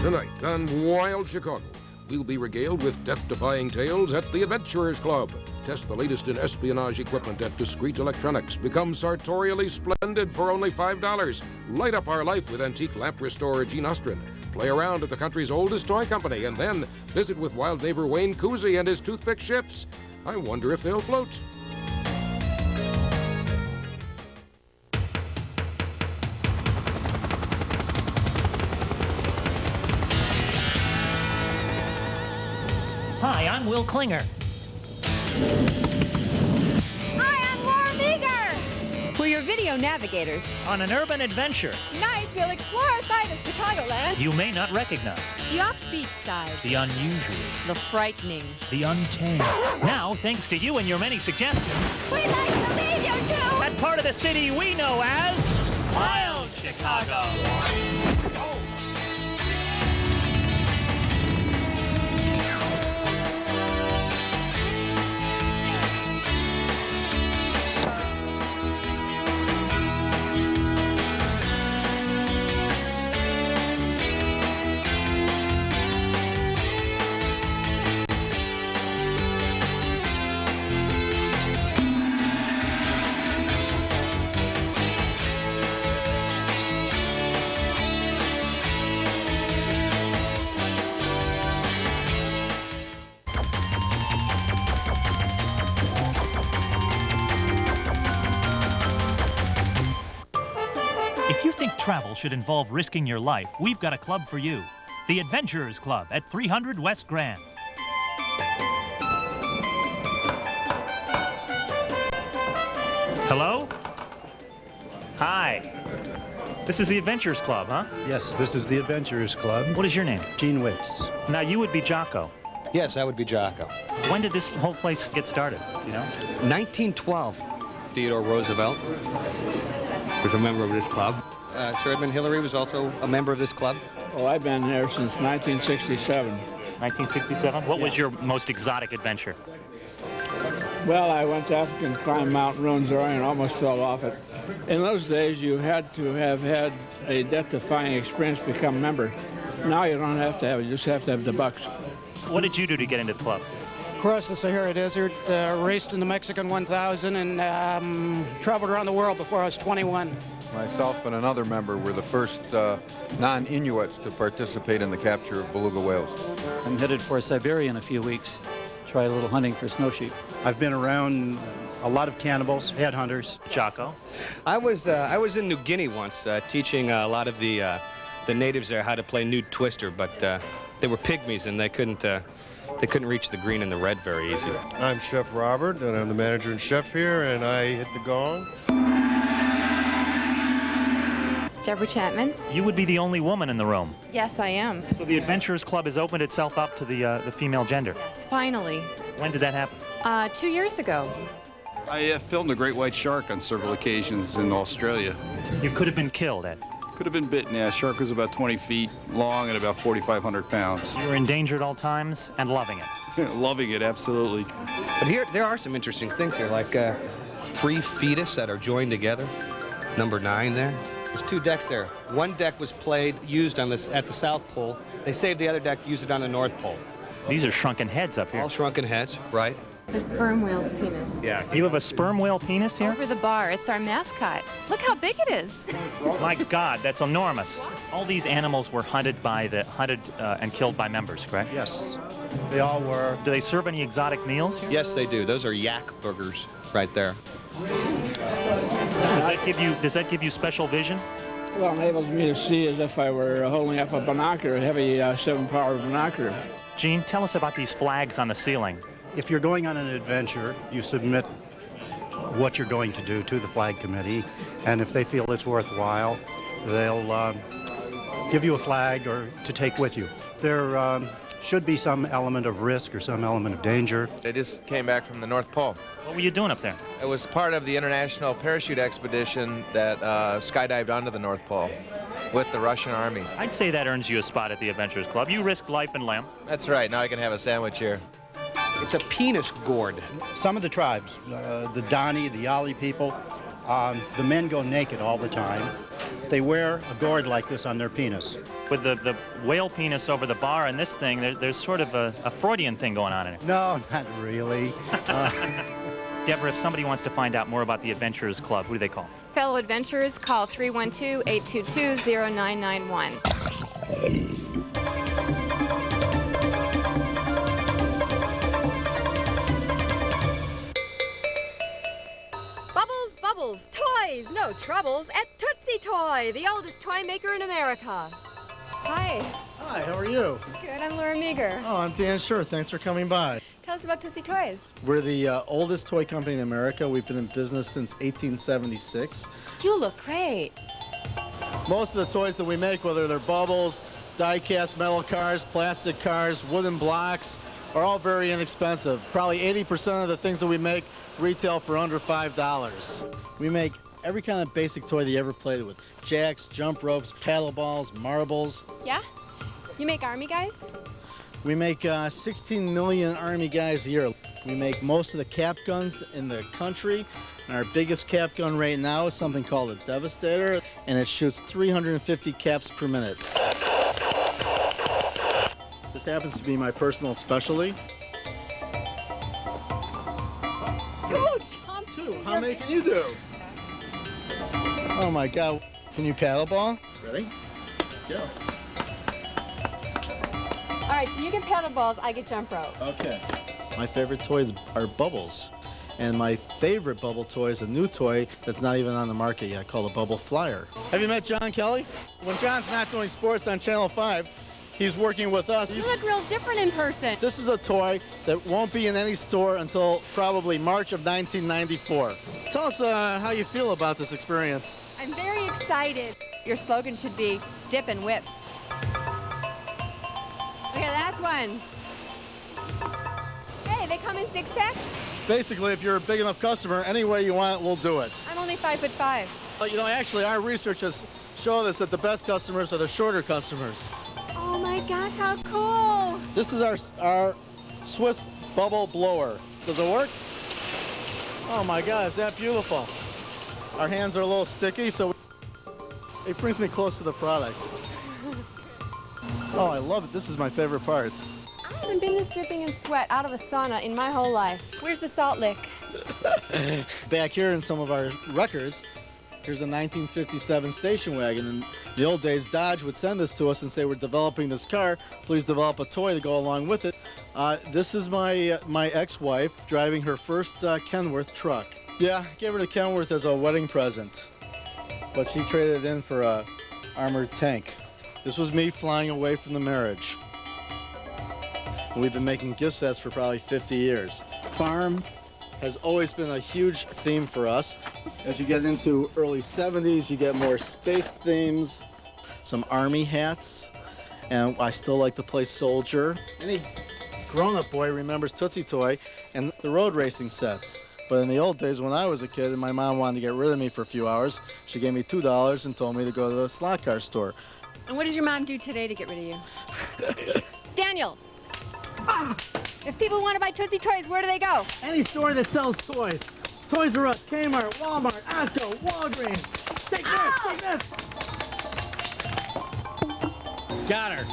Tonight on Wild Chicago, we'll be regaled with death-defying tales at the Adventurers Club. Test the latest in espionage equipment at Discreet Electronics. Become sartorially splendid for only $5. Light up our life with antique lamp restorer Gene Ostrin. Play around at the country's oldest toy company, and then visit with wild neighbor Wayne Kusy and his Toothpick ships. I wonder if they'll float. Hi, I'm Will Klinger. Hi, I'm Laura Meager. We're your video navigators. On an urban adventure Tonight, we'll explore a side of Chicagoland. you may not recognize. The offbeat side. The unusual. The frightening. The untamed. Now, thanks to you and your many suggestions, We'd like to lead you to... that part of the city we know as Wild Chicago. If you think travel should involve risking your life, we've got a club for you. The Adventurers Club at 300 West Grand. Hello? Hi. This is the Adventurers Club, huh? Yes, this is the Adventurers Club. What is your name? Gene Witz. Now, you would be Jocko. Yes, I would be Jocko. When did this whole place get started, you know? 1912. Theodore Roosevelt was a member of this club. Sir Edmund Hillary was also a member of this club. Well, I've been here since 1967. 1967? What was your most exotic adventure? Well, I went to Africa and climbed Mount Runzori and almost fell off it. In those days, you had to have had a death-defying experience to become a member. Now you don't have to have it, you just have to have the bucks. What did you do to get into the club? Across the Sahara Desert, raced in the Mexican 1000, and traveled around the world before I was 21. Myself and another member were the first non-Inuits to participate in the capture of beluga whales. I'm headed for Siberia in a few weeks. Try a little hunting for snow sheep. I've been around a lot of cannibals, headhunters. Jocko? I was in New Guinea once, teaching a lot of the natives there how to play nude twister, but they were pygmies and they couldn't reach the green and the red very easy. I'm Chef Robert, and I'm the manager and chef here, and I hit the gong. Deborah Chapman. You would be the only woman in the room. Yes, I am. So the Adventurers Club has opened itself up to the female gender. Yes, finally. When did that happen? 2 years ago. I filmed a great white shark on several occasions in Australia. You could have been killed, Ed. Could have been bitten, yeah. Shark was about 20 feet long and about 4,500 pounds. You were in danger at all times and loving it. Loving it, absolutely. But here, there are some interesting things here, like 3 fetus that are joined together. Number 9 there. There's 2 decks there. One deck was used on this at the South Pole. They saved the other deck, used it on the North Pole. These are shrunken heads up here. All shrunken heads, right? The sperm whale's penis. Yeah. You have a sperm whale penis here? Over the bar. It's our mascot. Look how big it is. My God, that's enormous. All these animals were hunted and killed by members, correct? Yes, they all were. Do they serve any exotic meals here? Yes, they do. Those are yak burgers right there. Does that give you special vision? Well, it enables me to see as if I were holding up a binocular, a heavy 7-power binocular. Gene, tell us about these flags on the ceiling. If you're going on an adventure, you submit what you're going to do to the flag committee, and if they feel it's worthwhile, they'll give you a flag or to take with you. There should be some element of risk or some element of danger. I just came back from the North Pole. What were you doing up there? It was part of the international parachute expedition that skydived onto the North Pole with the Russian Army. I'd say that earns you a spot at the Adventurers Club. You risked life and limb. That's right. Now I can have a sandwich here. It's a penis gourd. Some of the tribes, the Dani, the Yali people, the men go naked all the time. They wear a gourd like this on their penis. With the whale penis over the bar and this thing, there's sort of a Freudian thing going on in it. No, not really. Deborah, if somebody wants to find out more about the Adventurers Club, who do they call? Fellow adventurers, call 312-822-0991. Bubbles, bubbles, toys, no troubles at Tootsie Toy, the oldest toy maker in America. Hi. Hi, how are you? Good, I'm Laura Meager. Oh, I'm Dan Schur. Thanks for coming by. Tell us about Tootsie Toys. We're the oldest toy company in America. We've been in business since 1876. You look great. Most of the toys that we make, whether they're bubbles, die-cast metal cars, plastic cars, wooden blocks, are all very inexpensive. Probably 80% of the things that we make retail for under $5. We make every kind of basic toy that you ever played with. Jacks, jump ropes, paddle balls, marbles. Yeah? You make Army guys? We make 16 million Army guys a year. We make most of the cap guns in the country. And our biggest cap gun right now is something called a Devastator, and it shoots 350 caps per minute. This happens to be my personal specialty. Two. How many can you do? Oh my God. Can you paddle ball? Ready? Let's go. All right, so you get paddle balls, I get jump rope. Okay. My favorite toys are bubbles. And my favorite bubble toy is a new toy that's not even on the market yet, called a Bubble Flyer. Have you met John Kelly? When John's not doing sports on Channel 5, he's working with us. You look real different in person. This is a toy that won't be in any store until probably March of 1994. Tell us how you feel about this experience. I'm very excited. Your slogan should be dip and whip. Okay, last one. Hey, they come in 6-packs? Basically, if you're a big enough customer, any way you want it, we'll do it. I'm only 5'5". But you know, actually, our research has shown us that the best customers are the shorter customers. Oh my gosh, how cool! This is our Swiss bubble blower. Does it work? Oh my God, is that beautiful? Our hands are a little sticky, so it brings me close to the product. Oh, I love it. This is my favorite part. I haven't been this dripping in sweat out of a sauna in my whole life. Where's the salt lick? Back here in some of our records, here's a 1957 station wagon. In the old days, Dodge would send this to us and say, we're developing this car. Please develop a toy to go along with it. This is my ex-wife driving her first Kenworth truck. Yeah, gave her to Kenworth as a wedding present, but she traded it in for a armored tank. This was me flying away from the marriage. We've been making gift sets for probably 50 years. Farm has always been a huge theme for us. As you get into early 70s, you get more space themes, some Army hats, and I still like to play soldier. Any grown-up boy remembers Tootsie Toy and the road racing sets. But in the old days when I was a kid and my mom wanted to get rid of me for a few hours, she gave me $2 and told me to go to the slot car store. And what does your mom do today to get rid of you? Daniel! If people want to buy Tootsie Toys, where do they go? Any store that sells toys. Toys R Us, Kmart, Walmart, Costco, Walgreens. Take this, take this. Got her.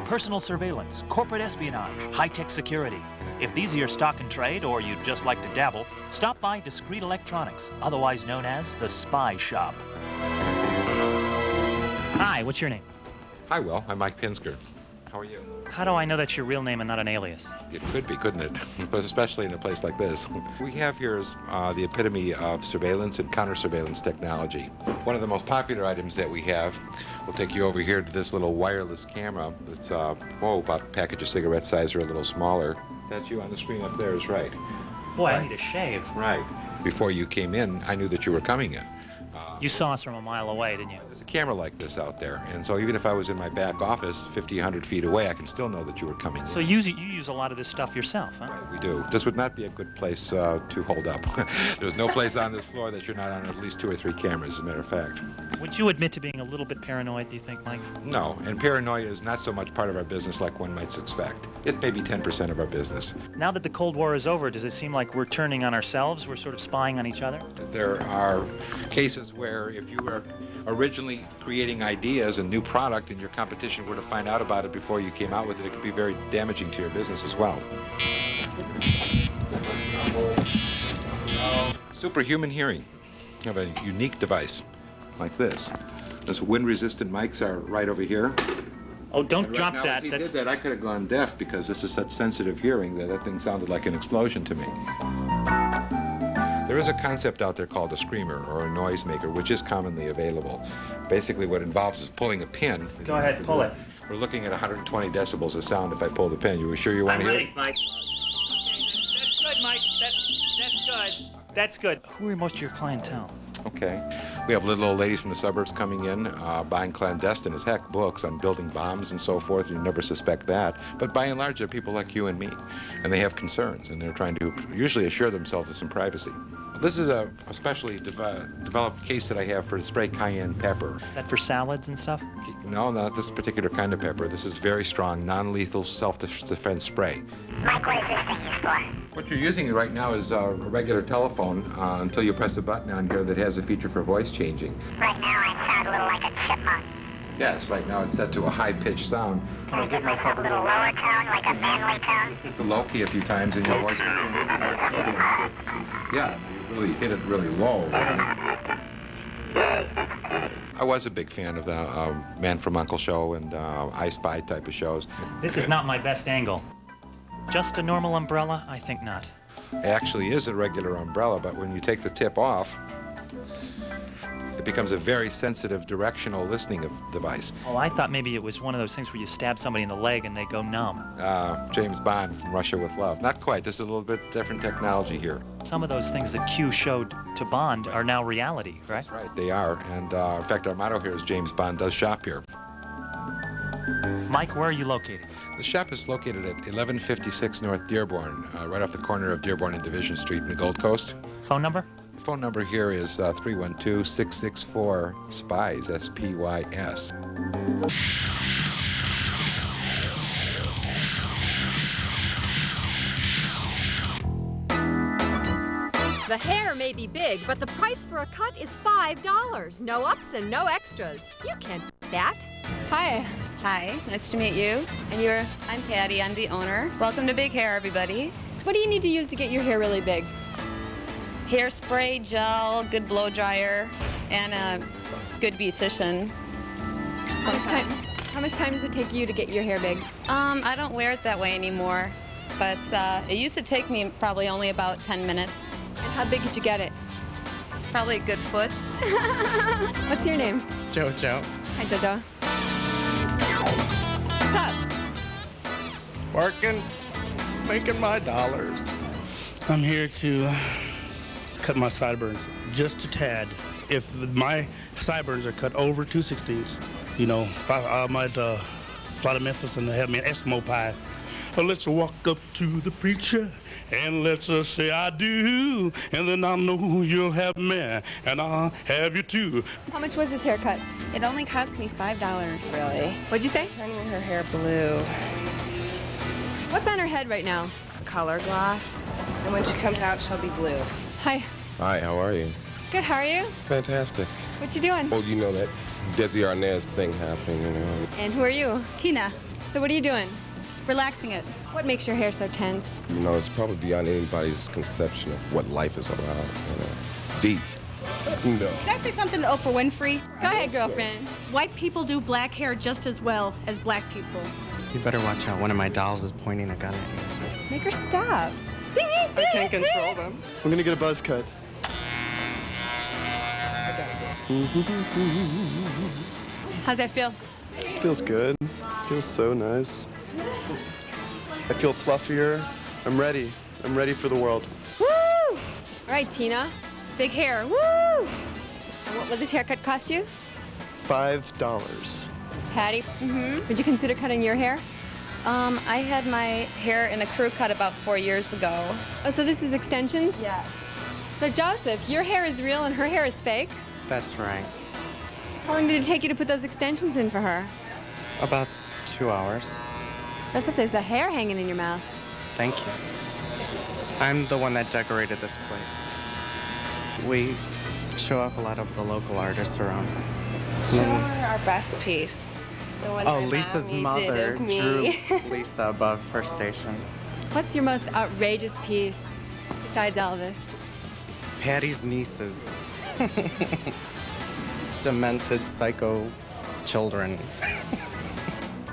Personal surveillance, corporate espionage, high-tech security. If these are your stock and trade, or you'd just like to dabble, stop by Discreet Electronics, otherwise known as the Spy Shop. Hi, what's your name? Hi, Will. I'm Mike Pinsker. How are you? How do I know that's your real name and not an alias? It could be, couldn't it? But especially in a place like this. We have here is the epitome of surveillance and counter-surveillance technology. One of the most popular items that we have, we'll take you over here to this little wireless camera that's, about a package of cigarette size or a little smaller. That's you on the screen up there is right. Boy, right. I need a shave. Right. Before you came in, I knew that you were coming in. You saw us from a mile away, didn't you? There's a camera like this out there, and so even if I was in my back office 50, 100 feet away, I can still know that you were coming in. So you use a lot of this stuff yourself, huh? Right, we do. This would not be a good place to hold up. There's no place on this floor that you're not on at least 2 or 3 cameras, as a matter of fact. Would you admit to being a little bit paranoid, do you think, Mike? No, and paranoia is not so much part of our business like one might suspect. It may be 10% of our business. Now that the Cold War is over, does it seem like we're turning on ourselves? We're sort of spying on each other? There are cases where if you were originally creating ideas and new product and your competition were to find out about it before you came out with it, it could be very damaging to your business as well. Superhuman hearing. You have a unique device like this. This wind-resistant mics are right over here. Oh, don't right drop now, that. As he did that, I could have gone deaf because this is such sensitive hearing that thing sounded like an explosion to me. There is a concept out there called a screamer or a noisemaker, which is commonly available. Basically, what it involves is pulling a pin. Go ahead, pull it. We're looking at 120 decibels of sound if I pull the pin. You sure you want to hear it? Mike. Okay, that's good, Mike. That's good. That's good. Who are most of your clientele? Okay. We have little old ladies from the suburbs coming in, buying clandestine as heck books on building bombs and so forth. You never suspect that. But by and large, they're people like you and me. And they have concerns, and they're trying to usually assure themselves of some privacy. This is a specially developed case that I have for spray cayenne pepper. Is that for salads and stuff? No, not this particular kind of pepper. This is very strong, non-lethal self-defense spray. Mike, what is this thing used for? What you're using right now is a regular telephone until you press a button on here that has a feature for voice changing. Right now I sound a little like a chipmunk. Yes, right now it's set to a high-pitched sound. Can I get myself a little lower tone, like a manly tone? Hit the low key a few times and your voice will change. Yeah, you really hit it really low. I was a big fan of the Man from U.N.C.L.E. show and I Spy type of shows. This is not my best angle. Just a normal umbrella? I think not. It actually is a regular umbrella, but when you take the tip off, it becomes a very sensitive directional listening device. Oh, I thought maybe it was one of those things where you stab somebody in the leg and they go numb. James Bond from Russia with Love. Not quite. This is a little bit different technology here. Some of those things that Q showed to Bond are now reality, right? That's right. They are. And in fact, our motto here is James Bond does shop here. Mike, where are you located? The shop is located at 1156 North Dearborn, right off the corner of Dearborn and Division Street in the Gold Coast. Phone number? The phone number here is 312-664-SPIES, S-P-Y-S. The hair may be big, but the price for a cut is $5. No ups and no extras. You can't beat that. Hi. Hi, nice to meet you. And I'm Patty, I'm the owner. Welcome to Big Hair, everybody. What do you need to use to get your hair really big? Hairspray, gel, good blow dryer, and a good beautician. How much time does it take you to get your hair big? I don't wear it that way anymore, but it used to take me probably only about 10 minutes. And how big could you get it? Probably a good foot. What's your name? Jojo. Hi, Jojo. What's up? Working, making my dollars. I'm here to cut my sideburns just a tad. If my sideburns are cut over 2/16, you know, I might fly to Memphis and have me an Eskimo pie. Let's walk up to the preacher and let's say I do, and then I know you'll have me and I'll have you too. How much was this haircut? It only cost me $5. Really? What'd you say? Turning her hair blue. What's on her head right now? Color gloss. And when she comes out, she'll be blue. Hi. Hi, how are you? Good, how are you? Fantastic. What you doing? Well, you know that Desi Arnaz thing happening, you know. And who are you? Tina. So what are you doing? Relaxing it. What makes your hair so tense? You know, it's probably beyond anybody's conception of what life is about, you know. It's deep. No. Can I say something to Oprah Winfrey? Go ahead, girlfriend. White people do black hair just as well as black people. You better watch out. One of my dolls is pointing a gun at you. Make her stop. I can't control them. I'm gonna get a buzz cut. How's that feel? Feels good. Feels so nice. I feel fluffier. I'm ready. I'm ready for the world. Woo! All right, Tina. Big hair. Woo! And what will this haircut cost you? $5. Patty, would you consider cutting your hair? I had my hair in a crew cut about 4 years ago. Oh, so this is extensions? Yes. So Joseph, your hair is real and her hair is fake? That's right. How long did it take you to put those extensions in for her? About 2 hours. That's if there's the hair hanging in your mouth. Thank you. I'm the one that decorated this place. We show off a lot of the local artists around. Show her our best piece. The one Oh, my Lisa's mommy did mother of me. drew Lisa above her station. What's your most outrageous piece besides Elvis? Patty's nieces. Demented psycho children.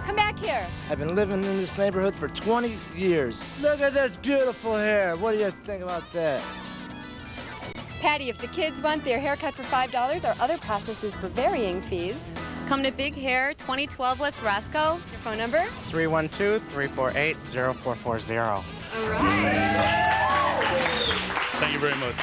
Come back here. I've been living in this neighborhood for 20 years. Look at this beautiful hair. What do you think about that? Patty, if the kids want their haircut for $5 or other processes for varying fees, Come to Big Hair, 2012 West Roscoe. Your phone number? 312-348-0440. All right. Thank you very much.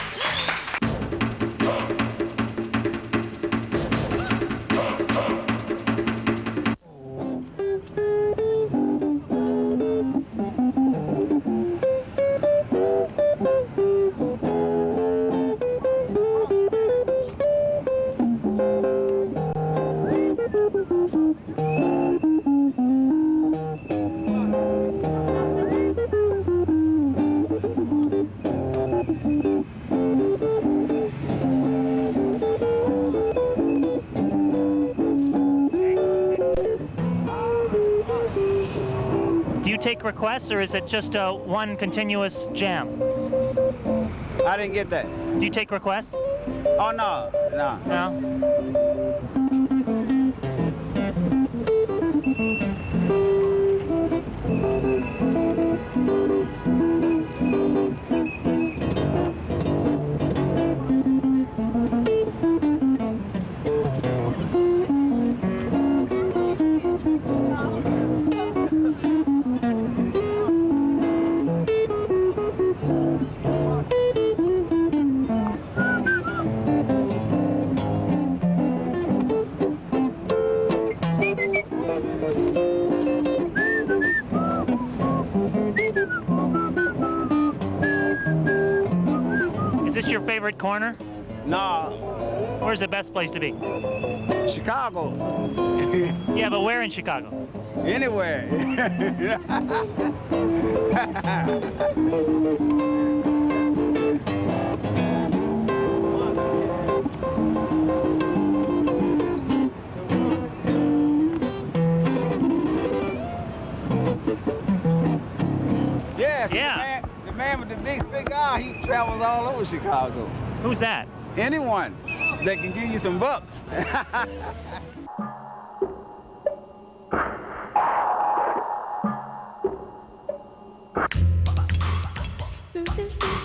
Do you take requests, or is it just one continuous jam? I didn't get that. Do you take requests? Oh, no. No? Is this your favorite corner? No. Where's the best place to be? Chicago. Yeah, but where in Chicago? Anywhere. Yes, Yeah. The man with the big cigar, he travels all over Chicago. Who's that? Anyone that can give you some bucks.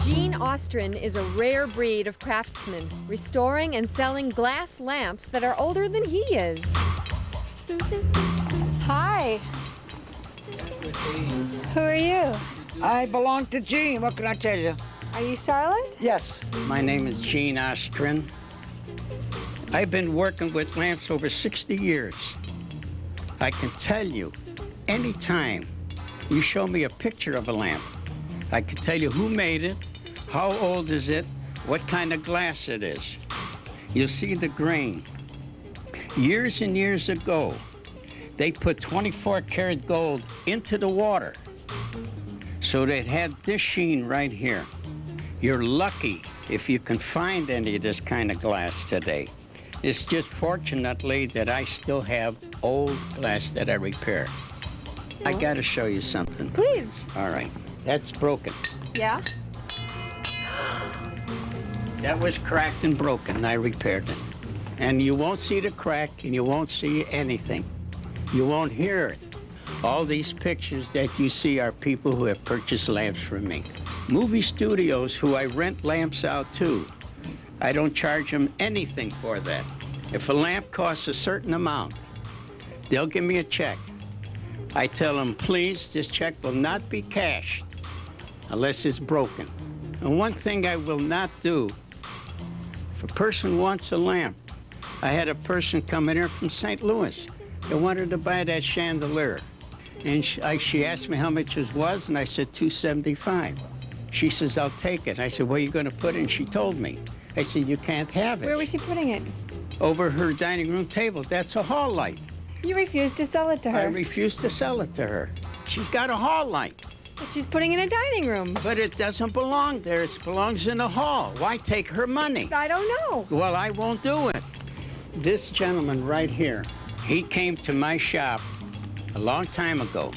Gene Ostrin is a rare breed of craftsman, restoring and selling glass lamps that are older than he is. Hi. Who are you? I belong to Gene. What can I tell you? Are you Charlotte? Yes. My name is Gene Ostrin. I've been working with lamps over 60 years. I can tell you, anytime you show me a picture of a lamp, I can tell you who made it, how old is it, what kind of glass it is. You'll see the grain. Years and years ago, they put 24-karat gold into the water so that it had this sheen right here. You're lucky if you can find any of this kind of glass today. It's just fortunately that I still have old glass that I repair. I gotta show you something. Please. All right, that's broken. Yeah? That was cracked and broken, I repaired it. And you won't see the crack and you won't see anything. You won't hear it. All these pictures that you see are people who have purchased lamps from me. Movie studios who I rent lamps out to, I don't charge them anything for that. If a lamp costs a certain amount, they'll give me a check. I tell them, please, this check will not be cashed unless it's broken. And one thing I will not do, if a person wants a lamp, I had a person come in here from St. Louis. They wanted to buy that chandelier. And she asked me how much it was, and I said $275. She says, I'll take it. I said, where are you going to put it? And she told me. I said, you can't have it. Where was she putting it? over her dining room table. That's a hall light. You refused to sell it to her. I refused to sell it to her. She's got a hall light. But she's putting in a dining room. But it doesn't belong there. It belongs in the hall. Why take her money? I don't know. Well, I won't do it. This gentleman right here, he came to my shop a long time ago.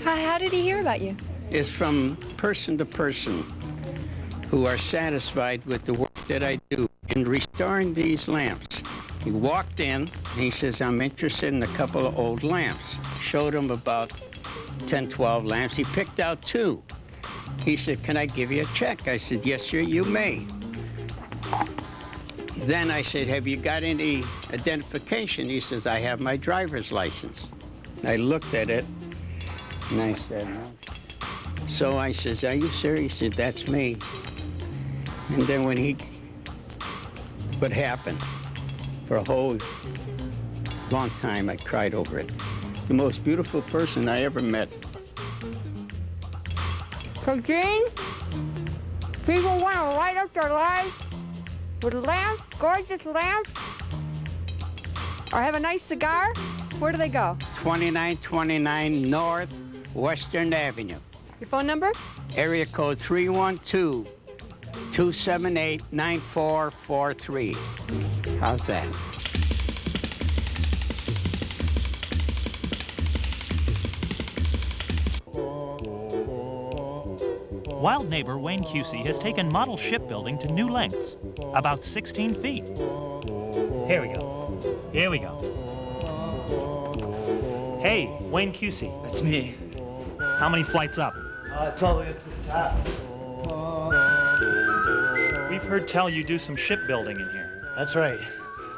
How did he hear about you? It's from person to person who are satisfied with the work that I do in restoring these lamps. He walked in, and he says, I'm interested in a couple of old lamps. Showed him about 10, 12 lamps. He picked out 2. He said, can I give you a check? I said, yes, sir, you may. Then I said, have you got any identification? He says, I have my driver's license. I looked at it, and I said, no. So I says, are you sure? He said, that's me. And then what happened? For a whole long time, I cried over it. The most beautiful person I ever met. So, Gene, people want to light up their lives with lamps, gorgeous lamps, or have a nice cigar. Where do they go? 2929 North Western Avenue. Your phone number? Area code 312-278-9443. How's that? Wild neighbor Wayne Kusy has taken model shipbuilding to new lengths, about 16 feet. Here we go. Here we go. Hey, Wayne Kusy. That's me. How many flights up? It's all the way up to the top. We've heard tell you do some shipbuilding in here. That's right.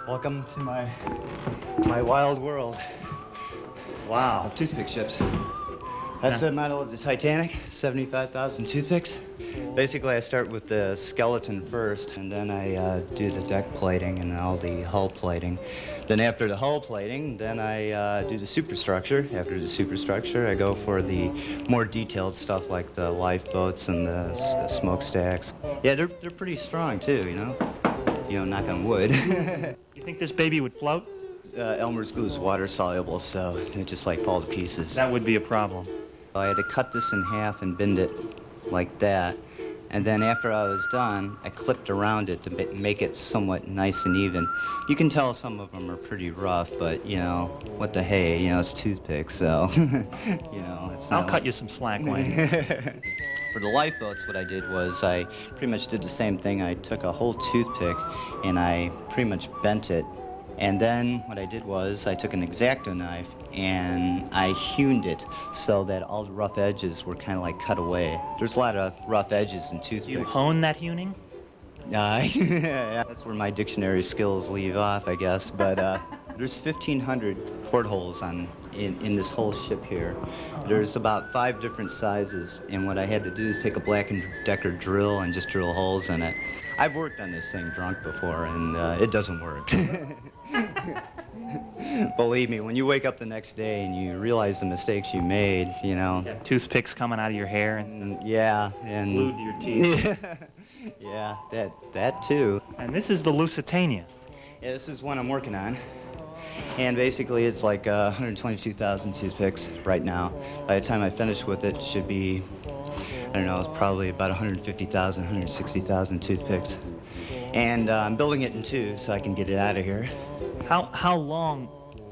Welcome to my wild world. Wow. Of toothpick ships. That's the model of the Titanic, 75,000 toothpicks. Basically, I start with the skeleton first, and then I do the deck plating and all the hull plating. Then after the hull plating, then I do the superstructure. After the superstructure, I go for the more detailed stuff like the lifeboats and the smokestacks. Yeah, they're pretty strong too, you know? You know, knock on wood. You think this baby would float? Elmer's glue is water soluble, so it just like fall to pieces. That would be a problem. I had to cut this in half and bend it like that. And then after I was done, I clipped around it to make it somewhat nice and even. You can tell some of them are pretty rough, but, you know, what the hey, you know, it's toothpicks, so, you know, it's not I'll cut you some slack, Wayne. For the lifeboats, what I did was I pretty much did the same thing. I took a whole toothpick and I pretty much bent it. And then what I did was I took an X-Acto knife and I hewned it so that all the rough edges were kind of like cut away. There's a lot of rough edges in toothpicks. You hone that hewing? Yeah, that's where my dictionary skills leave off, I guess. But there's 1,500 portholes in this whole ship here. There's about 5 different sizes, and what I had to do is take a Black & Decker drill and just drill holes in it. I've worked on this thing drunk before, and it doesn't work. Believe me, when you wake up the next day and you realize the mistakes you made, you know. Yeah, toothpicks coming out of your hair and yeah, and glued to your teeth. Yeah, that too. And this is the Lusitania. Yeah, this is one I'm working on. And basically it's like 122,000 toothpicks right now. By the time I finish with it, it should be, I don't know, it's probably about 150,000, 160,000 toothpicks. And I'm building it in 2 so I can get it out of here. How long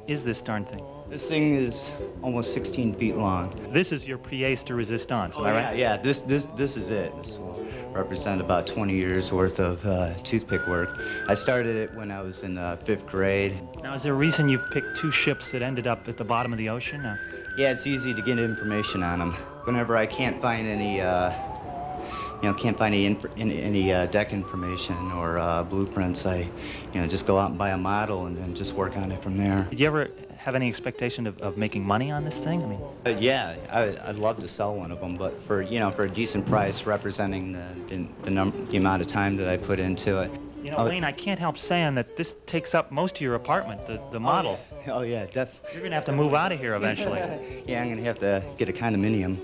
is this darn thing? This thing is almost 16 feet long. This is your pièce de résistance, am I right? Yeah, this is it. This will represent about 20 years worth of toothpick work. I started it when I was in 5th grade. Now, is there a reason you've picked 2 ships that ended up at the bottom of the ocean? Yeah, it's easy to get information on them. Whenever I can't find any, any deck information or blueprints, I, just go out and buy a model and then just work on it from there. Did you ever have any expectation of making money on this thing? I mean, yeah, I'd love to sell one of them, but for a decent price, representing the amount of time that I put into it. You know, Wayne, I can't help saying that this takes up most of your apartment, the models. Oh yeah, definitely. You're gonna have to move out of here eventually. Yeah, I'm gonna have to get a condominium.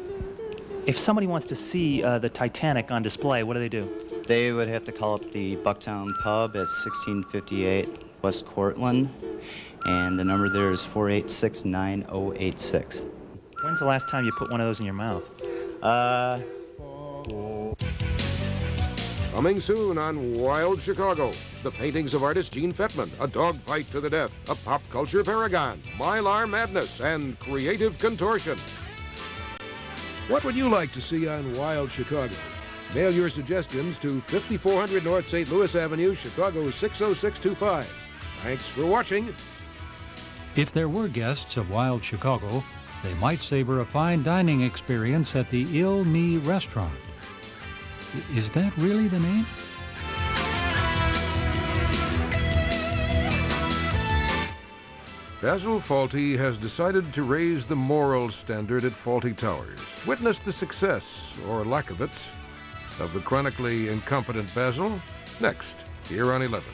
If somebody wants to see the Titanic on display, what do? They would have to call up the Bucktown Pub at 1658 West Cortland, and the number there is 4869086. When's the last time you put one of those in your mouth? Coming soon on Wild Chicago, the paintings of artist Gene Fettman, a dogfight to the death, a pop culture paragon, Mylar madness, and creative contortion. What would you like to see on Wild Chicago? Mail your suggestions to 5400 North St. Louis Avenue, Chicago 60625. Thanks for watching. If there were guests of Wild Chicago, they might savor a fine dining experience at the Il Me restaurant. Is that really the name? Basil Fawlty has decided to raise the moral standard at Fawlty Towers. Witness the success, or lack of it, of the chronically incompetent Basil, next, here on 11.